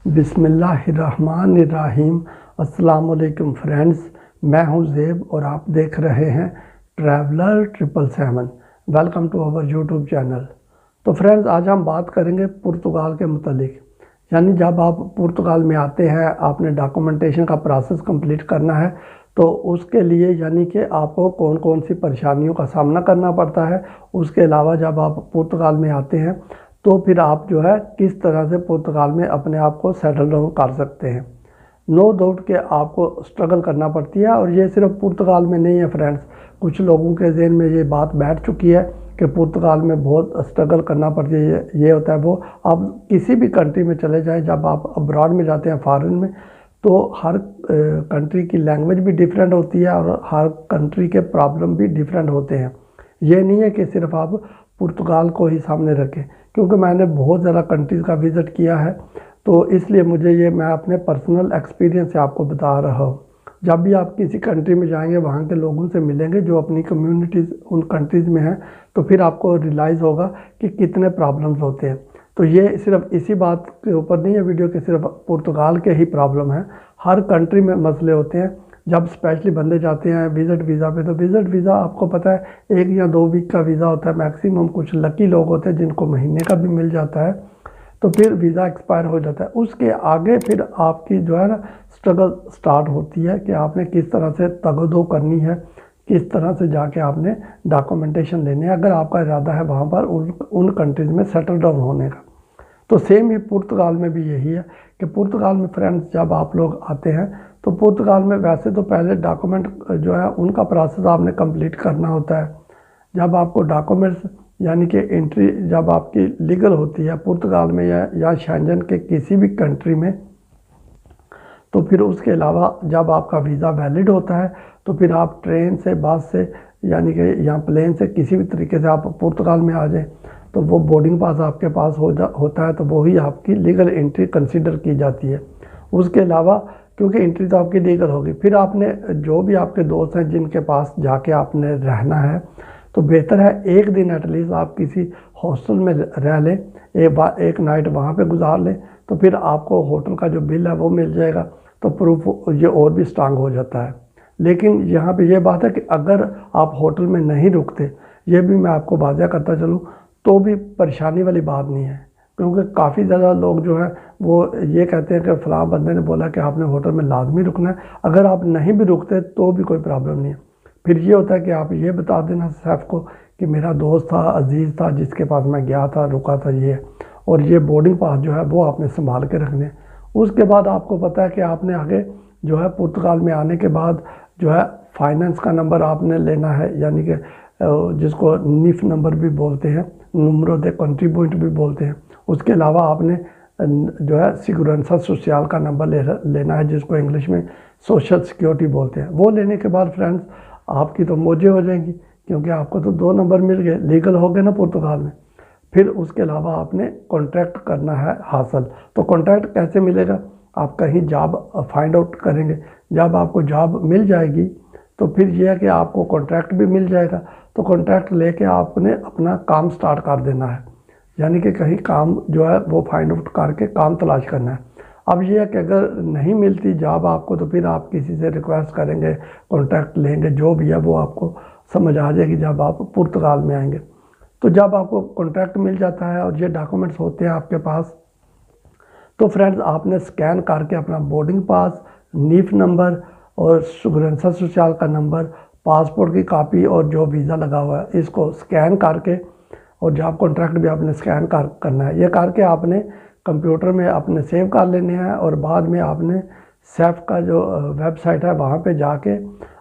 बिस्मिल्लाहिर्रहमानिर्रहीम। अस्सलाम वालेकुम फ्रेंड्स, मैं हूं ज़ेब और आप देख रहे हैं traveller 777। Welcome to our YouTube channel. तो फ्रेंड्स, आज हम बात करेंगे पुर्तगाल के मुतालिक। यानी जब आप पुर्तगाल में आते हैं, आपने डॉक्यूमेंटेशन का प्रोसेस कंप्लीट करना है, तो उसके लिए यानी कि आपको कौन कौन सी परेशानियों का सामना करना पड़ता है। उसके अलावा जब आप पुर्तगाल में आते हैं तो फिर आप जो है किस तरह से पुर्तगाल में अपने आप को सेटल डाउन कर सकते हैं। नो डाउट कि आपको स्ट्रगल करना पड़ती है, और ये सिर्फ पुर्तगाल में नहीं है फ्रेंड्स। कुछ लोगों के जहन में ये बात बैठ चुकी है कि पुर्तगाल में बहुत स्ट्रगल करना पड़ती है, ये होता है वो। आप किसी भी कंट्री में चले जाएं, जब आप अब्रॉड में जाते हैं फॉरेन में, तो हर कंट्री की लैंग्वेज भी डिफरेंट होती है और हर कंट्री के प्रॉब्लम भी डिफरेंट होते हैं। ये नहीं है कि सिर्फ आप पुर्तगाल को ही सामने रखें, क्योंकि मैंने बहुत ज़्यादा कंट्रीज़ का विज़िट किया है, तो इसलिए मुझे ये मैं अपने पर्सनल एक्सपीरियंस से आपको बता रहा हूँ। जब भी आप किसी कंट्री में जाएंगे, वहाँ के लोगों से मिलेंगे जो अपनी कम्युनिटीज़ उन कंट्रीज़ में हैं, तो फिर आपको रियलाइज़ होगा कि कितने प्रॉब्लम्स होते हैं। तो ये सिर्फ इसी बात के ऊपर नहीं है वीडियो कि सिर्फ पुर्तगाल के ही प्रॉब्लम है, हर कंट्री में मसले होते हैं। जब स्पेशली बंदे जाते हैं विज़िट वीज़ा पे, तो विज़िट वीज़ा आपको पता है 1 या 2 वीक का वीज़ा होता है मैक्सिमम। कुछ लकी लोग होते हैं जिनको महीने का भी मिल जाता है, तो फिर वीज़ा एक्सपायर हो जाता है। उसके आगे फिर आपकी जो है ना स्ट्रगल स्टार्ट होती है कि आपने किस तरह से तगदो करनी है, किस तरह से जाके आपने डॉक्यूमेंटेशन लेने हैं, अगर आपका इरादा है वहाँ पर उन कंट्रीज़ में सेटल डाउन होने का। तो सेम ही पुर्तगाल में भी यही है कि पुर्तगाल में फ्रेंड्स जब आप लोग आते हैं, तो पुर्तगाल में वैसे तो पहले डॉक्यूमेंट जो है उनका प्रोसेस आपने कंप्लीट करना होता है। जब आपको डॉक्यूमेंट्स यानी कि एंट्री जब आपकी लीगल होती है पुर्तगाल में या शेंजन के किसी भी कंट्री में, तो फिर उसके अलावा जब आपका वीज़ा वैलिड होता है, तो फिर आप ट्रेन से, बस से, यानी कि या प्लेन से, किसी भी तरीके से आप पुर्तगाल में आ जाएं, तो वो बोर्डिंग पास आपके पास होता है, तो वही आपकी लीगल एंट्री कंसीडर की जाती है। उसके अलावा क्योंकि एंट्री तो आपकी लीगल होगी, फिर आपने जो भी आपके दोस्त हैं जिनके पास जाके आपने रहना है, तो बेहतर है एक दिन एटलीस्ट आप किसी हॉस्टल में रह लें, एक नाइट वहाँ पे गुजार लें, तो फिर आपको होटल का जो बिल है वो मिल जाएगा, तो प्रूफ ये और भी स्ट्रांग हो जाता है। लेकिन यहाँ पे ये बात है कि अगर आप होटल में नहीं रुकते, ये भी मैं आपको वाज़ह करता चलूँ, तो भी परेशानी वाली बात नहीं है, क्योंकि काफ़ी ज़्यादा लोग जो है वो ये कहते हैं कि फ़लाँ बंदे ने बोला कि आपने होटल में लाजमी रुकना है। अगर आप नहीं भी रुकते तो भी कोई प्रॉब्लम नहीं है। फिर ये होता है कि आप ये बता देना सेफ को कि मेरा दोस्त था, अजीज़ था, जिसके पास मैं गया था, रुका था, ये और ये बोर्डिंग पास जो है वो आपने संभाल के रखने। उसके बाद आपको पता है कि आपने आगे जो है पुर्तगाल में आने के बाद जो है फाइनेंस का नंबर आपने लेना है, यानी कि जिसको निफ नंबर भी बोलते हैं, नंबरो दे कंट्रीब्यूट भी बोलते हैं। उसके अलावा आपने जो है सिक्योरेंसा सोशल का नंबर लेना है, जिसको इंग्लिश में सोशल सिक्योरिटी बोलते हैं। वो लेने के बाद फ्रेंड्स आपकी तो मौजें हो जाएंगी, क्योंकि आपको तो 2 नंबर मिल गए, लीगल हो गए ना पुर्तगाल में। फिर उसके अलावा आपने कॉन्ट्रैक्ट करना है हासिल। तो कॉन्ट्रैक्ट कैसे मिलेगा? आप कहीं जॉब फाइंड आउट करेंगे, जब आपको जॉब मिल जाएगी तो फिर यह है कि आपको कॉन्ट्रैक्ट भी मिल जाएगा। तो कॉन्ट्रैक्ट लेके आपने अपना काम स्टार्ट कर देना है, यानी कि कहीं काम जो है वो फाइंड आउट करके काम तलाश करना है। अब यह है कि अगर नहीं मिलती जॉब आपको, तो फिर आप किसी से रिक्वेस्ट करेंगे, कॉन्ट्रैक्ट लेंगे, जो भी है वो आपको समझ आ जाएगी जब आप पुर्तगाल में आएंगे। तो जब आपको कॉन्ट्रैक्ट मिल जाता है और ये डॉक्यूमेंट्स होते हैं आपके पास, तो फ्रेंड्स आपने स्कैन करके अपना बोर्डिंग पास, नीफ नंबर और सिक्योरेंसा सोशल का नंबर, पासपोर्ट की कॉपी और जो वीज़ा लगा हुआ है, इसको स्कैन करके, और जॉब कॉन्ट्रैक्ट भी आपने स्कैन करना है। ये करके आपने कंप्यूटर में अपने सेव कर लेने हैं, और बाद में आपने सेफ का जो वेबसाइट है वहाँ पे जाके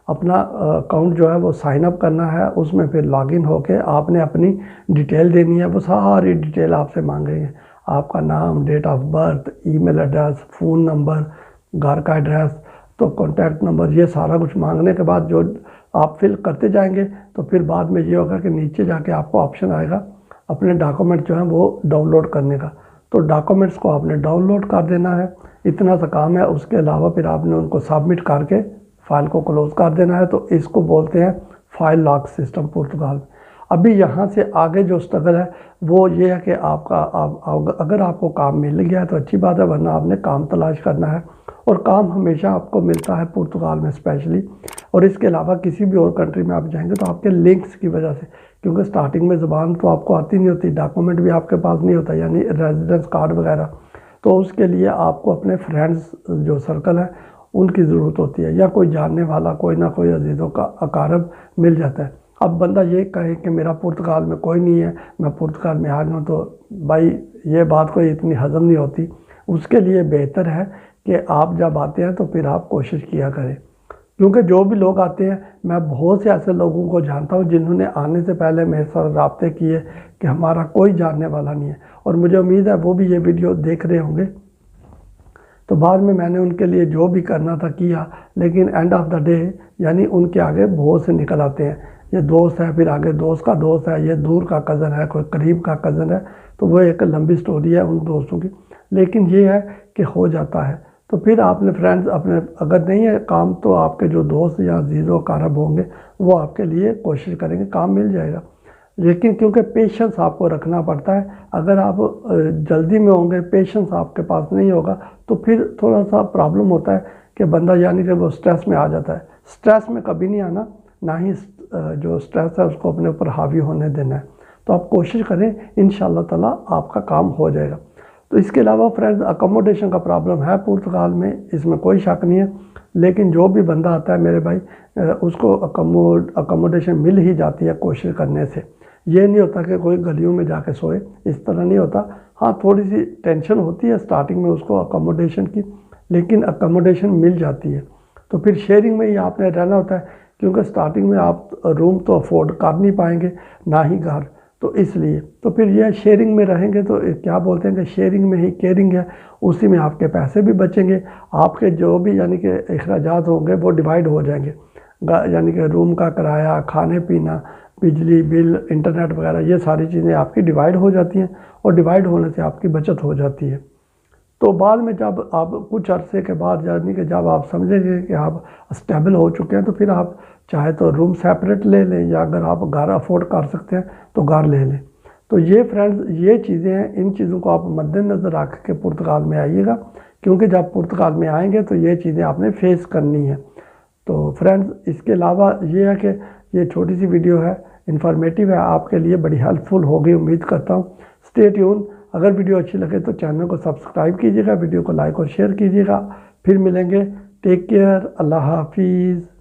अपना अकाउंट जो है वो साइन अप करना है। उसमें फिर लॉगिन होके आपने अपनी डिटेल देनी है। वो सारी डिटेल आपसे मांगेंगे, आपका नाम, date of birth, email address, phone number, घर का एड्रेस, तो कॉन्टैक्ट नंबर, ये सारा कुछ मांगने के बाद जो आप फिल करते जाएंगे, तो फिर बाद में ये होगा कि नीचे जाके आपको ऑप्शन आएगा अपने डॉक्यूमेंट जो है वो डाउनलोड करने का। तो डॉक्यूमेंट्स को आपने डाउनलोड कर देना है, इतना सा काम है। उसके अलावा फिर आपने उनको सबमिट करके फ़ाइल को क्लोज़ कर देना है। तो इसको बोलते हैं फाइल लॉक सिस्टम पुर्तगाल। अभी यहाँ से आगे जो स्ट्रगल है वो ये है कि अगर आपको काम मिल गया है तो अच्छी बात है, वरना आपने काम तलाश करना है। और काम हमेशा आपको मिलता है पुर्तगाल में स्पेशली, और इसके अलावा किसी भी और कंट्री में आप जाएंगे तो आपके लिंक्स की वजह से, क्योंकि स्टार्टिंग में ज़बान तो आपको आती नहीं होती, डॉक्यूमेंट भी आपके पास नहीं होता यानी रेजिडेंस कार्ड वगैरह, तो उसके लिए आपको अपने फ्रेंड्स जो सर्कल है उनकी ज़रूरत होती है, या कोई जानने वाला कोई ना कोई अजीज़ों का अकारब मिल जाता है। अब बंदा ये कहे कि मेरा पुर्तगाल में कोई नहीं है, मैं पुर्तगाल में आ जाऊँ, तो भाई ये बात कोई इतनी हज़म नहीं होती। उसके लिए बेहतर है कि आप जब आते हैं तो फिर आप कोशिश किया करें, क्योंकि जो भी लोग आते हैं, मैं बहुत से ऐसे लोगों को जानता हूँ जिन्होंने आने से पहले मेरे साथ रब्ते किए कि हमारा कोई जानने वाला नहीं है, और मुझे उम्मीद है वो भी ये वीडियो देख रहे होंगे। तो बाद में मैंने उनके लिए जो भी करना था किया, लेकिन एंड ऑफ द डे यानी उनके आगे बहुत से निकल आते हैं। ये दोस्त है, फिर आगे दोस्त का दोस्त है, ये दूर का कज़न है, कोई करीब का कज़न है, तो वो एक लंबी स्टोरी है उन दोस्तों की। लेकिन ये है कि हो जाता है। तो फिर आपने फ्रेंड्स अपने, अगर नहीं है काम तो आपके जो दोस्त या अजीज़ कारब होंगे वो आपके लिए कोशिश करेंगे, काम मिल जाएगा। लेकिन क्योंकि पेशेंस आपको रखना पड़ता है, अगर आप जल्दी में होंगे, पेशेंस आपके पास नहीं होगा, तो फिर थोड़ा सा प्रॉब्लम होता है कि बंदा यानी कि वो स्ट्रेस में आ जाता है। स्ट्रेस में कभी नहीं आना, ना ही जो स्ट्रेस है उसको अपने ऊपर हावी होने देना है। तो आप कोशिश करें, इंशाअल्लाह ताला आपका काम हो जाएगा। तो इसके अलावा फ्रेंड्स अकोमोडेशन का प्रॉब्लम है पुर्तगाल में, इसमें कोई शक नहीं है, लेकिन जो भी बंदा आता है मेरे भाई, उसको अकोमोडेशन मिल ही जाती है कोशिश करने से। ये नहीं होता कि कोई गलियों में जाके सोए, इस तरह नहीं होता। हाँ, थोड़ी सी टेंशन होती है स्टार्टिंग में उसको अकोमोडेशन की, लेकिन अकोमोडेशन मिल जाती है। तो फिर शेयरिंग में ही आपने रहना होता है, क्योंकि स्टार्टिंग में आप रूम तो अफोर्ड कर नहीं पाएंगे, ना ही घर, तो इसलिए तो फिर यह शेयरिंग में रहेंगे तो क्या बोलते हैं कि शेयरिंग में ही केयरिंग है, उसी में आपके पैसे भी बचेंगे, आपके जो भी यानी कि अखराजात होंगे वो डिवाइड हो जाएंगे, यानी कि रूम का किराया, खाने पीना, बिजली बिल, इंटरनेट वगैरह, ये सारी चीज़ें आपकी डिवाइड हो जाती हैं, और डिवाइड होने से आपकी बचत हो जाती है। तो बाद में जब आप कुछ अरसे के बाद यानी कि जब आप समझेंगे कि आप स्टेबल हो चुके हैं, तो फिर आप चाहे तो रूम सेपरेट ले लें, या अगर आप घर अफोर्ड कर सकते हैं तो घर ले लें। तो ये फ्रेंड्स ये चीज़ें हैं, इन चीज़ों को आप मद्देनज़र रख के पुर्तगाल में आइएगा, क्योंकि जब पुर्तगाल में आएंगे तो ये चीज़ें आपने फेस करनी है। तो फ्रेंड्स इसके अलावा ये है कि ये छोटी सी वीडियो है, इन्फॉर्मेटिव है, आपके लिए बड़ी हेल्पफुल होगी उम्मीद करता हूँ। Stay tune. अगर वीडियो अच्छी लगे तो चैनल को सब्सक्राइब कीजिएगा, वीडियो को लाइक और शेयर कीजिएगा। फिर मिलेंगे। Take care. अल्लाह हाफिज़।